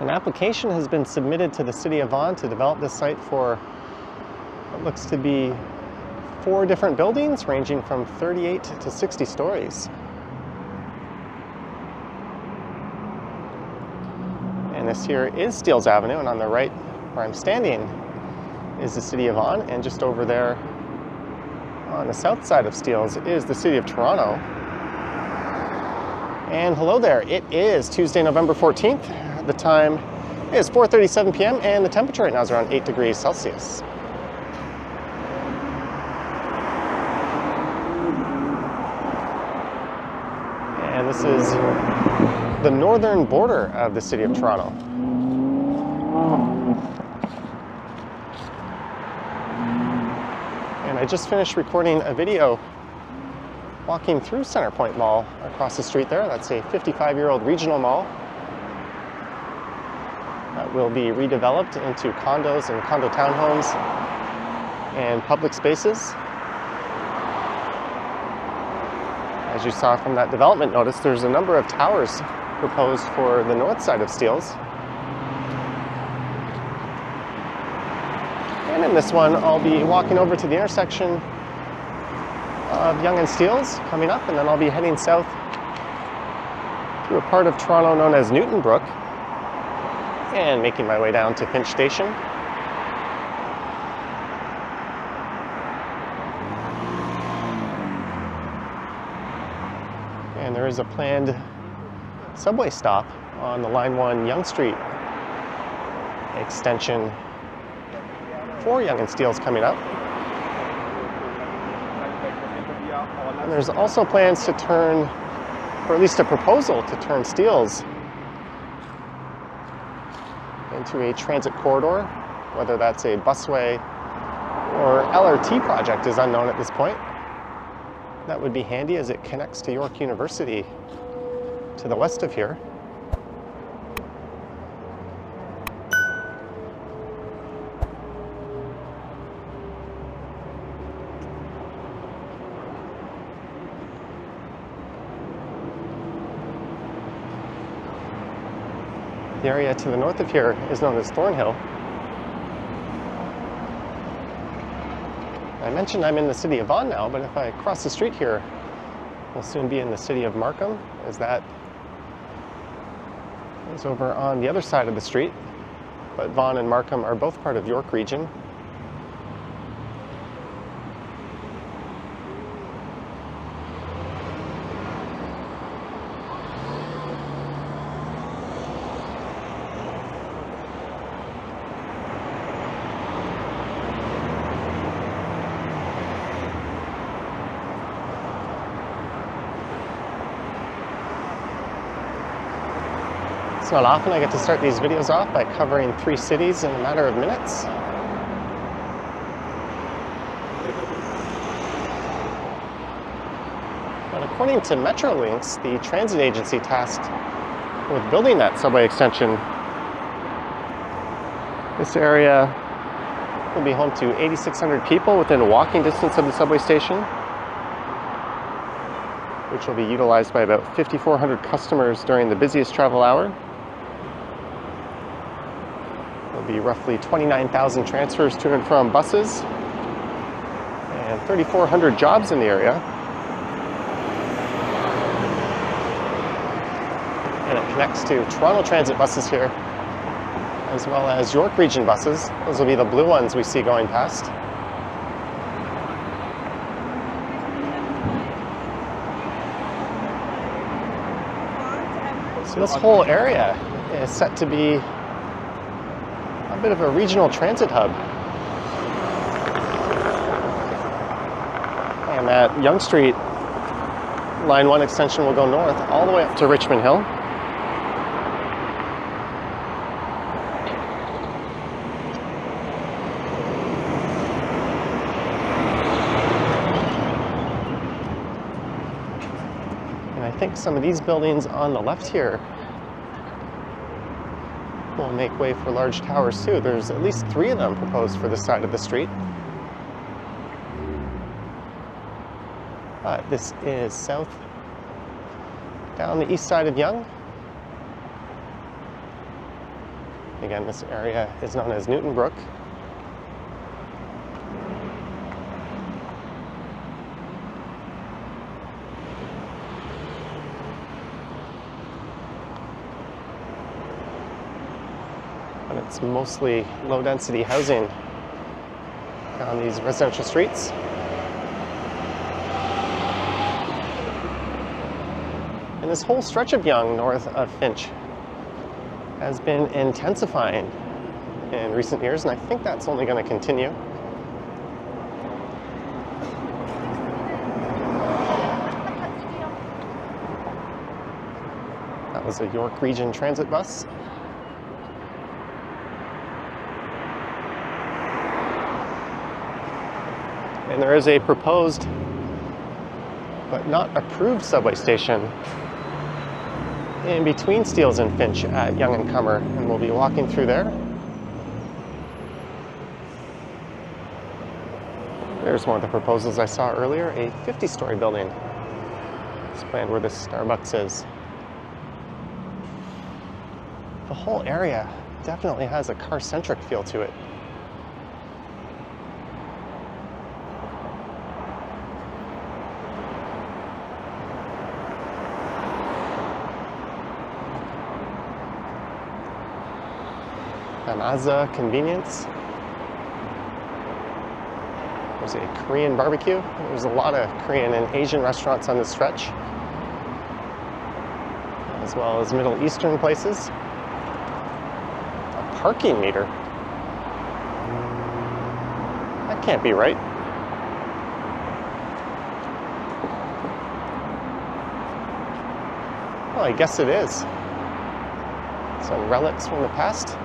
An application has been submitted to the City of Vaughan to develop this site for what looks to be 4 different buildings ranging from 38 to 60 stories. And this here is Steeles Avenue, and on the right where I'm standing is the City of Vaughan, and just over there on the south side of Steeles is the City of Toronto. And hello there, it is Tuesday, November 14th. The time is 4:37 p.m. and the temperature right now is around 8 degrees Celsius. And this is the northern border of the City of Toronto. And I just finished recording a video walking through Centrepoint Mall across the street there. That's a 55-year-old regional mall that will be redeveloped into condos and condo townhomes and public spaces. As you saw from that development notice, there's a number of towers proposed for the north side of Steeles. And in this one, I'll be walking over to the intersection of Yonge and Steeles coming up, and then I'll be heading south through a part of Toronto known as Newtonbrook and making my way down to Finch Station. And there is a planned subway stop on the Line 1 Yonge Street extension for Yonge and Steeles coming up. And there's also plans to turn, or at least a proposal to turn Steeles into a transit corridor. Whether that's a busway or LRT project is unknown at this point. That would be handy as it connects to York University to the west of here. The area to the north of here is known as Thornhill. I mentioned I'm in the City of Vaughan now, but if I cross the street here, we'll soon be in the City of Markham, as that is over on the other side of the street. But Vaughan and Markham are both part of York Region. It's not often I get to start these videos off by covering 3 cities in a matter of minutes. But according to Metrolinx, the transit agency tasked with building that subway extension, this area will be home to 8,600 people within walking distance of the subway station, which will be utilized by about 5,400 customers during the busiest travel hour. There'll be roughly 29,000 transfers to and from buses and 3,400 jobs in the area. And it connects to Toronto Transit buses here, as well as York Region buses. Those will be the blue ones we see going past. So this whole area is set to be a bit of a regional transit hub. And that Yonge Street Line 1 extension will go north all the way up to Richmond Hill. And I think some of these buildings on the left here will make way for large towers too. There's at least 3 of them proposed for this side of the street. This is south down the east side of Yonge. Again, this area is known as Newtonbrook. And it's mostly low-density housing on these residential streets. And this whole stretch of Yonge north of Finch has been intensifying in recent years, and I think that's only going to continue. That was a York Region Transit bus. And there is a proposed but not approved subway station in between Steeles and Finch at Yonge and Cummer, and we'll be walking through there. There's one of the proposals I saw earlier, a 50-story building. It's planned where this Starbucks is. The whole area definitely has a car-centric feel to it. Mazza Convenience. There's a Korean barbecue. There's a lot of Korean and Asian restaurants on this stretch, as well as Middle Eastern places. A parking meter. That can't be right. Well, I guess it is. Some relics from the past.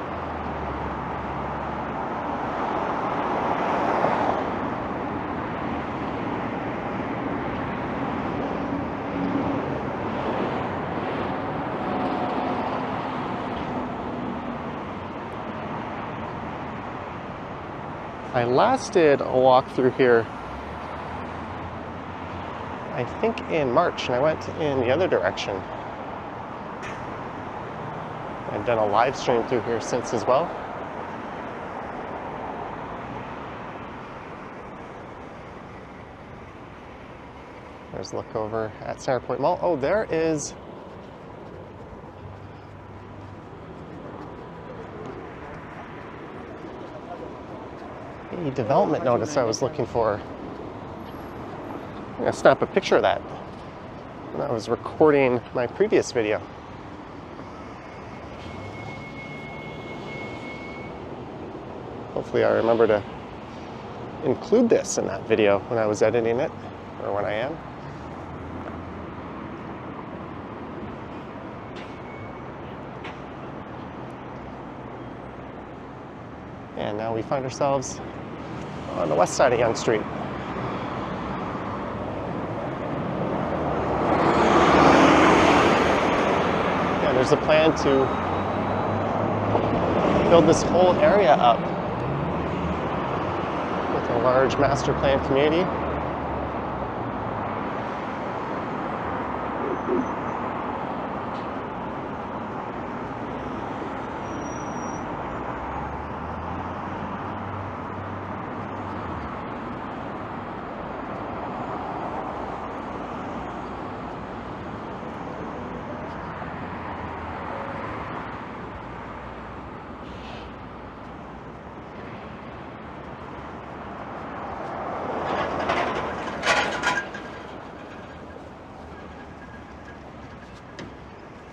I last did a walk through here, I think in March, and I went in the other direction. I've done a live stream through here since as well. There's a look over at Centerpoint Mall. Oh, there is the development notice I was looking for. I'm gonna snap a picture of that when I was recording my previous video. Hopefully I remember to include this in that video when I was editing it, or when I am. And now we find ourselves on the west side of Yonge Street. Yeah, there's a plan to build this whole area up with a large master plan community.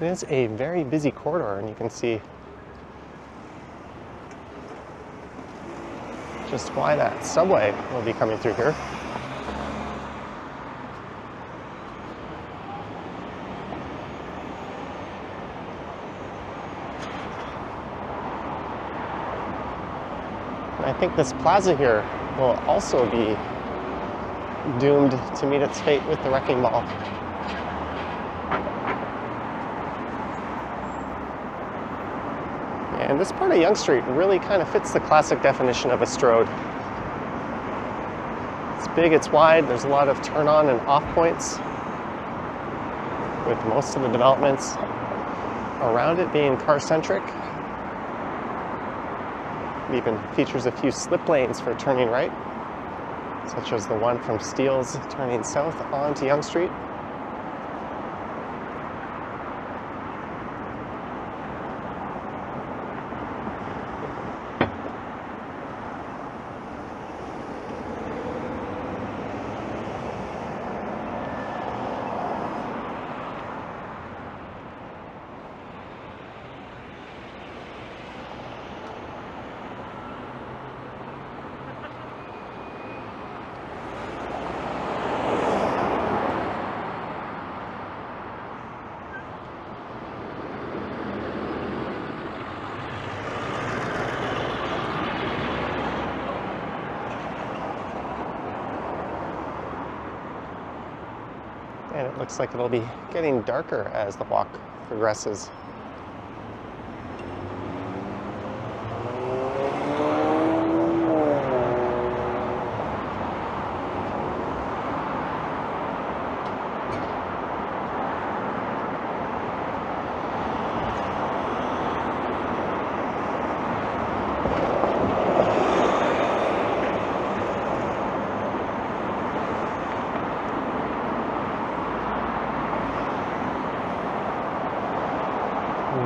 It is a very busy corridor, and you can see just why that subway will be coming through here. And I think this plaza here will also be doomed to meet its fate with the wrecking ball. And this part of Yonge Street really kind of fits the classic definition of a strode. It's big, it's wide, there's a lot of turn on and off points, with most of the developments around it being car-centric. It even features a few slip lanes for turning right, such as the one from Steeles turning south onto Yonge Street. And it looks like it'll be getting darker as the walk progresses.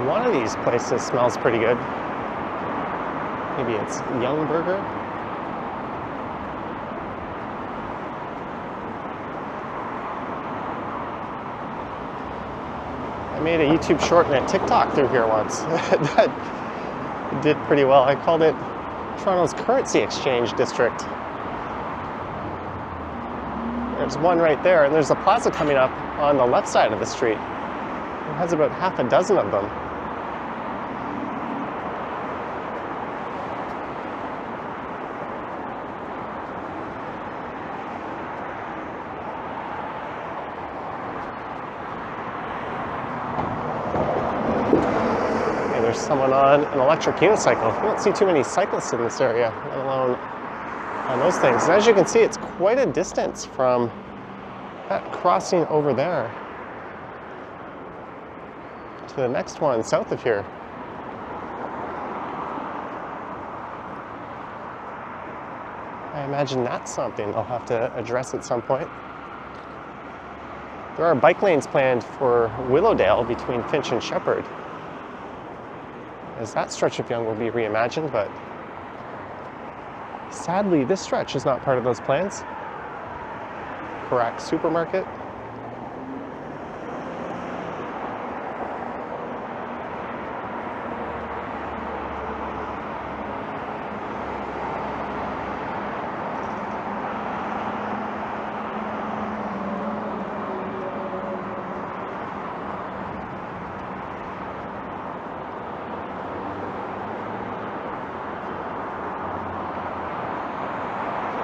One of these places smells pretty good. Maybe it's Newtonbrook. I made a YouTube short and a TikTok through here once. That did pretty well. I called it Toronto's Currency Exchange District. There's one right there, and there's a plaza coming up on the left side of the street. It has about half a dozen of them. Okay, there's someone on an electric unicycle. You don't see too many cyclists in this area, let alone on those things. And as you can see, it's quite a distance from that crossing over there to the next one south of here. I imagine that's something I'll have to address at some point. There are bike lanes planned for Willowdale between Finch and Shepherd, as that stretch of Yonge will be reimagined, but sadly this stretch is not part of those plans. Correct Supermarket.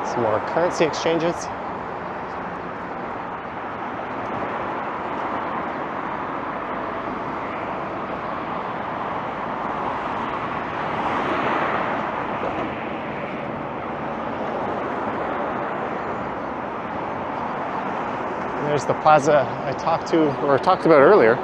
Some more currency exchanges. And there's the plaza I talked about earlier.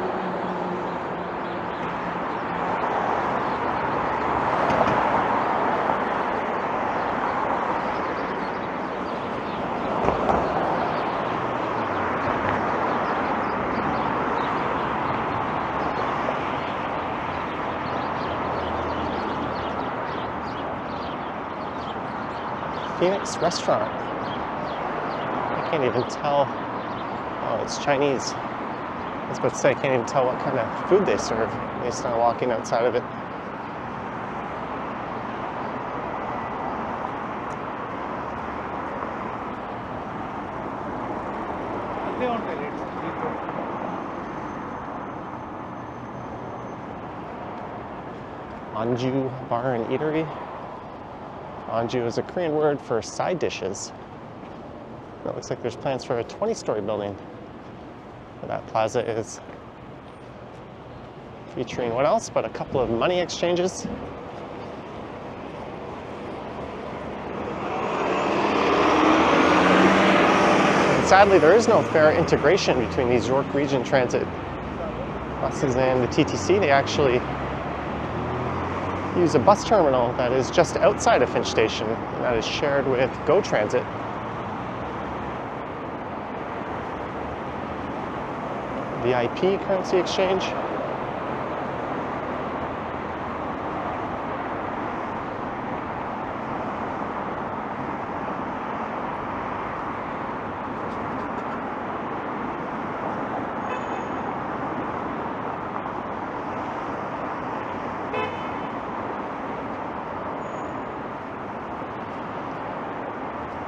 Phoenix restaurant. I can't even tell. Oh, it's Chinese. I was about to say, I can't even tell what kind of food they serve based on walking outside of it. Anju Bar and Eatery. Anju is a Korean word for side dishes. It looks like there's plans for a 20-story building. That plaza is featuring what else but a couple of money exchanges. And sadly, there is no fare integration between these York Region Transit buses and the TTC. They actually use a bus terminal that is just outside of Finch Station, and that is shared with GO Transit. VIP currency exchange.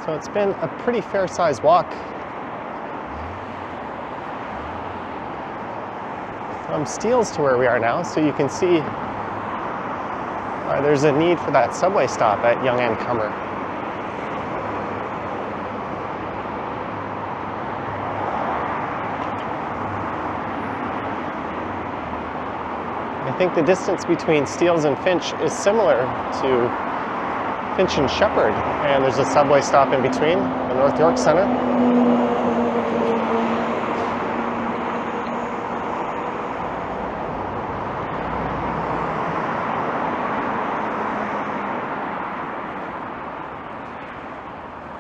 So it's been a pretty fair-sized walk from Steeles to where we are now, so you can see there's a need for that subway stop at Yonge and Cummer. I think the distance between Steeles and Finch is similar to Finch and Shepherd, and there's a subway stop in between, the North York Centre.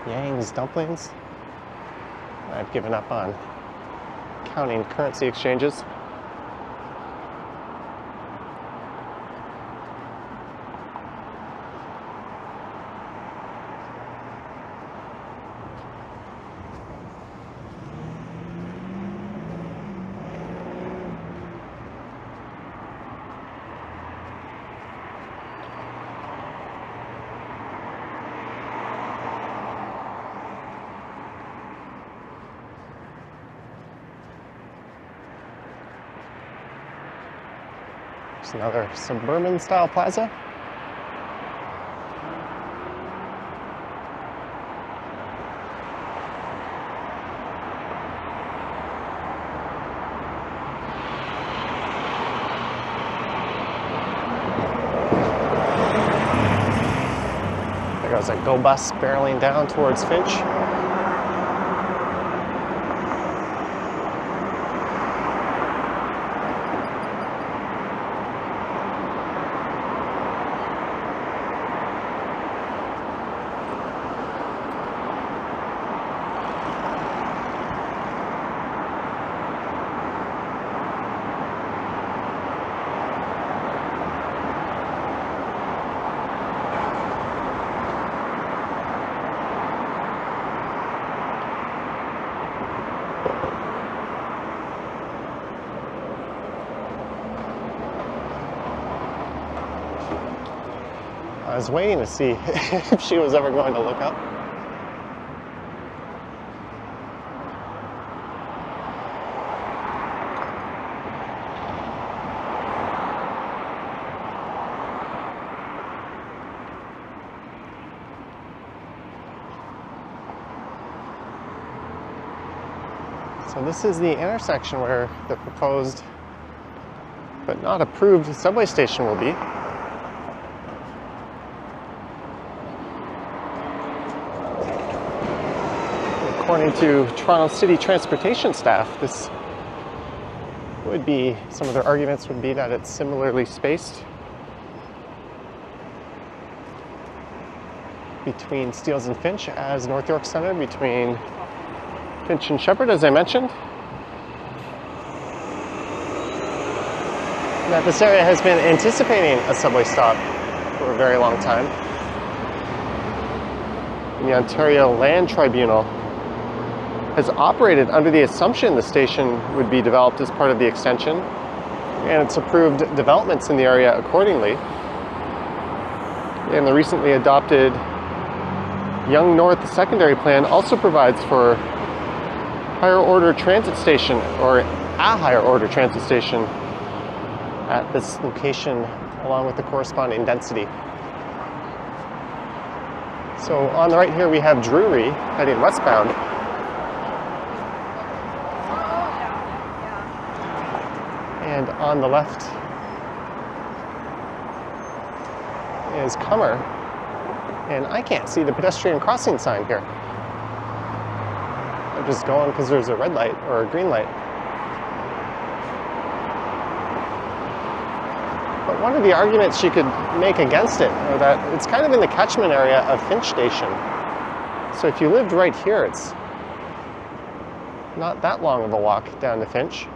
Yang's dumplings. I've given up on counting currency exchanges. Another suburban style plaza. There goes a GO bus barreling down towards Finch. I was waiting to see if she was ever going to look up. So this is the intersection where the proposed but not approved subway station will be. According to Toronto City Transportation staff, this would be, some of their arguments would be that it's similarly spaced between Steeles and Finch as North York Centre, between Finch and Shepherd, as I mentioned. And that this area has been anticipating a subway stop for a very long time. And the Ontario Land Tribunal has operated under the assumption the station would be developed as part of the extension, and it's approved developments in the area accordingly. And the recently adopted Yonge North Secondary Plan also provides for higher order transit station, or a higher order transit station at this location, along with the corresponding density. So on the right here we have Drury heading westbound. And on the left is Cummer. And I can't see the pedestrian crossing sign here. I'm just going because there's a red light or a green light. But one of the arguments you could make against it, or that it's kind of in the catchment area of Finch Station. So if you lived right here, it's not that long of a walk down to Finch.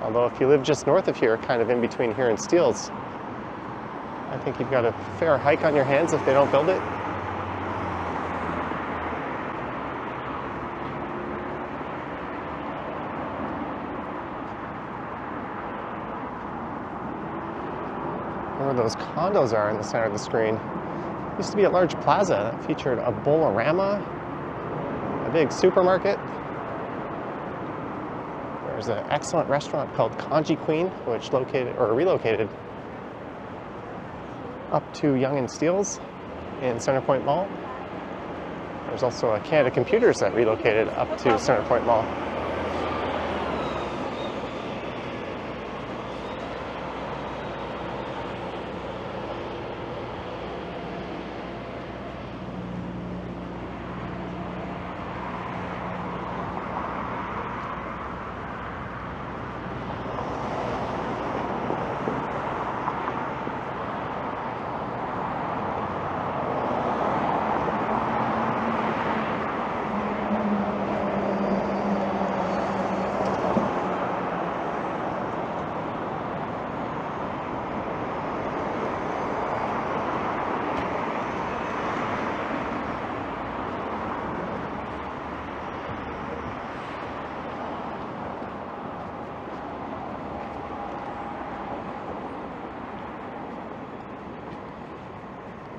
Although if you live just north of here, kind of in between here and Steeles, I think you've got a fair hike on your hands if they don't build it. Where those condos are in the center of the screen. It used to be a large plaza that featured a Bolorama, a big supermarket. There's an excellent restaurant called Kanji Queen, which relocated up to Yonge and Steeles in Centrepoint Mall. There's also a Canada Computers that relocated up to Centrepoint Mall.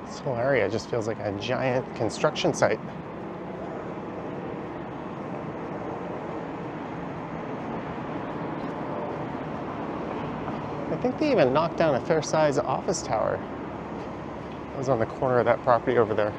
This whole area just feels like a giant construction site. I think they even knocked down a fair-sized office tower. It was on the corner of that property over there.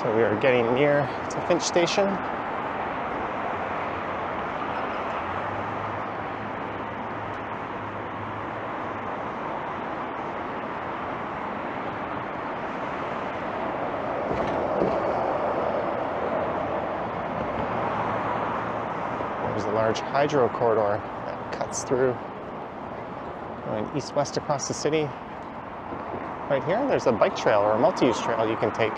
So we are getting near to Finch Station. There's a large hydro corridor that cuts through, going east-west across the city. Right here, there's a bike trail or a multi-use trail you can take.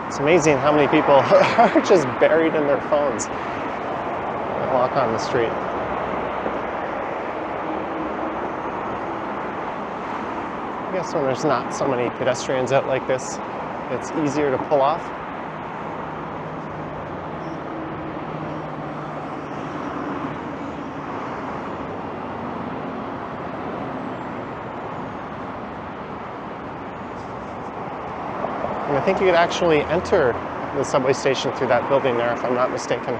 It's amazing how many people are just buried in their phones and walk on the street. I guess when there's not so many pedestrians out like this, it's easier to pull off. And I think you could actually enter the subway station through that building there, if I'm not mistaken.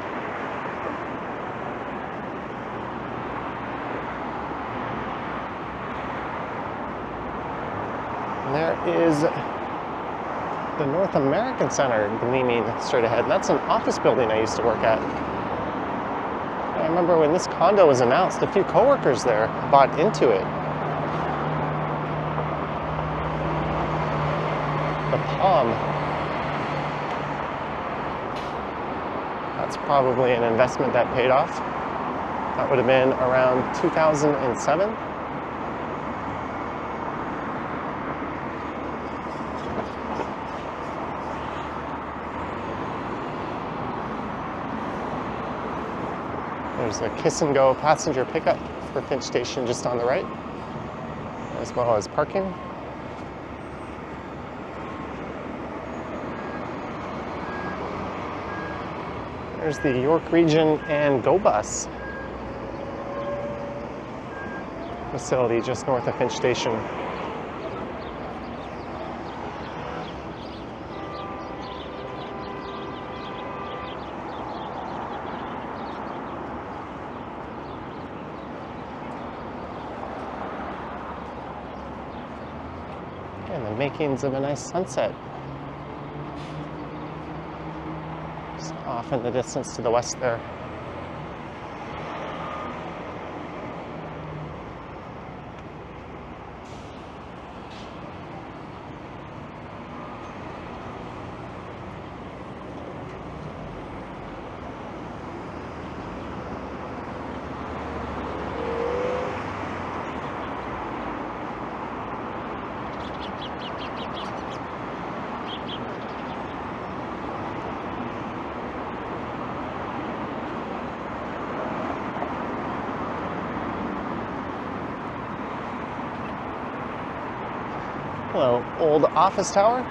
And there is the North American Center gleaming straight ahead. And that's an office building I used to work at. I remember when this condo was announced, a few coworkers there bought into it. The Palm. That's probably an investment that paid off. That would have been around 2007. There's a Kiss and Go passenger pickup for Finch Station just on the right, as well as parking. There's the York Region and Go Bus facility just north of Finch Station. And the makings of a nice sunset. Just off in the distance to the west there. Hello, old office tower.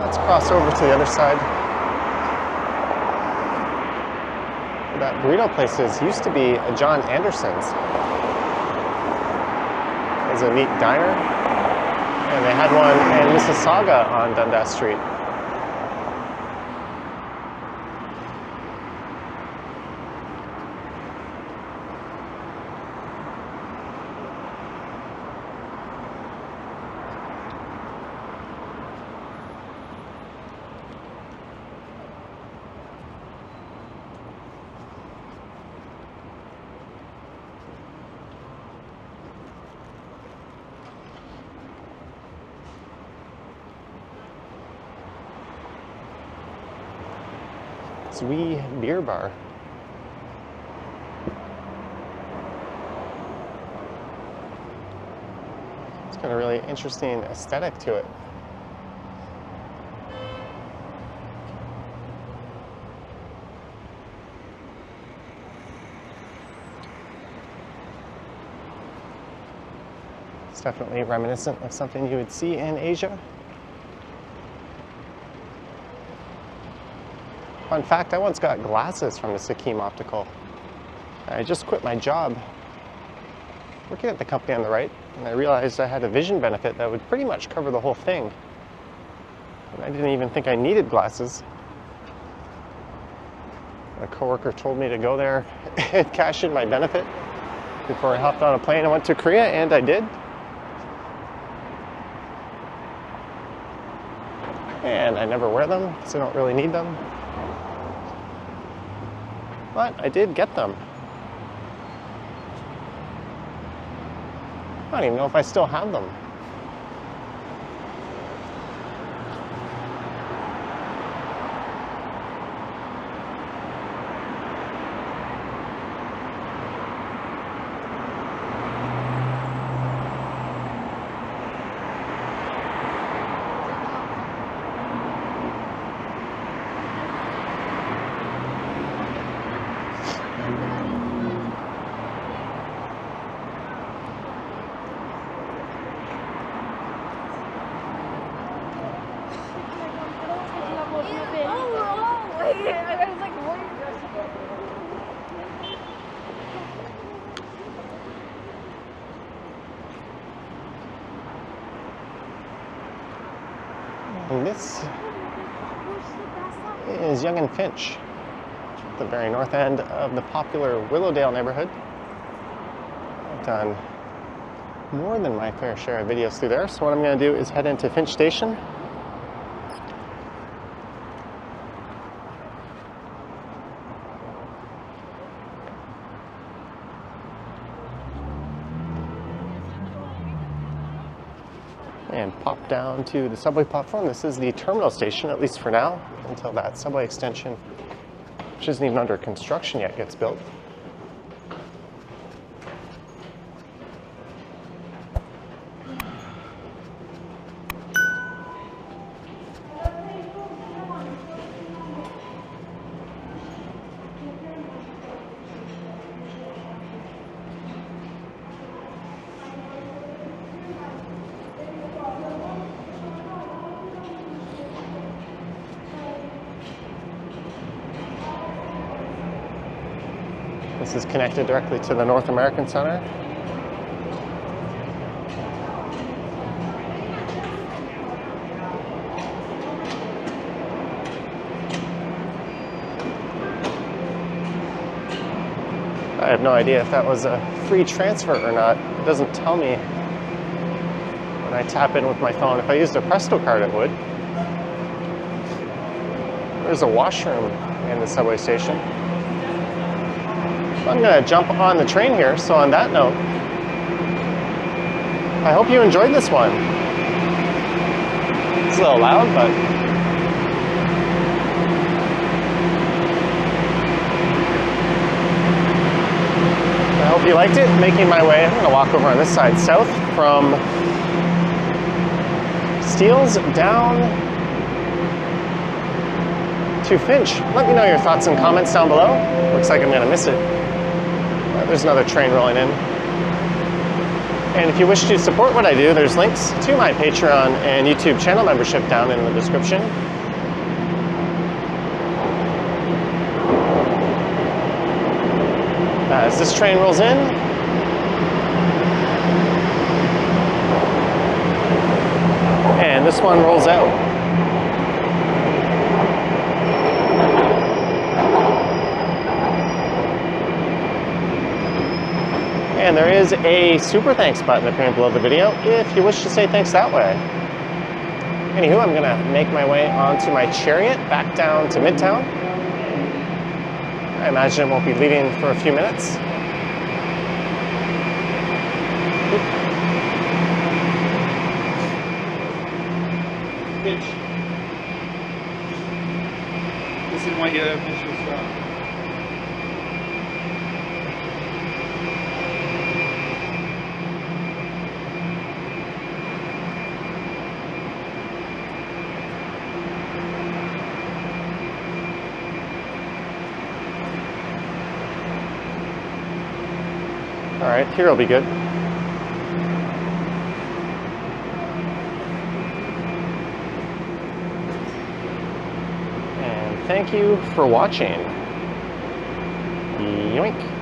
Let's cross over to the other side. Where that burrito place used to be a John Anderson's. It was a neat diner, and they had one in Mississauga on Dundas Street. Wee beer bar. It's got a really interesting aesthetic to it. It's definitely reminiscent of something you would see in Asia. Fun fact, I once got glasses from the Sikkim Optical. I just quit my job working at the company on the right, and I realized I had a vision benefit that would pretty much cover the whole thing. And I didn't even think I needed glasses. A coworker told me to go there and cash in my benefit before I hopped on a plane and went to Korea, and I did. And I never wear them because I don't really need them. But I did get them. I don't even know if I still have them. And this is Yonge and Finch, the very north end of the popular Willowdale neighborhood. I've done more than my fair share of videos through there, so what I'm going to do is head into Finch Station. And pop down to the subway platform. This is the terminal station, at least for now, until that subway extension, which isn't even under construction yet, gets built. This is connected directly to the North American Center. I have no idea if that was a free transfer or not. It doesn't tell me when I tap in with my phone. If I used a Presto card, it would. There's a washroom in the subway station. I'm gonna jump on the train here, so on that note, I hope you enjoyed this one. It's a little loud, but I hope you liked it. Making my way, I'm gonna walk over on this side south from Steeles down to Finch. Let me know your thoughts and comments down below. Looks like I'm gonna miss it. There's another train rolling in. And if you wish to support what I do, there's links to my Patreon and YouTube channel membership down in the description. As this train rolls in, and this one rolls out. And there is a super thanks button appearing below the video if you wish to say thanks that way. Anywho, I'm gonna make my way onto my chariot back down to Midtown. I imagine it won't be leaving for a few minutes. Finch. This is what your official stop. All right, here will be good. And thank you for watching. Yoink.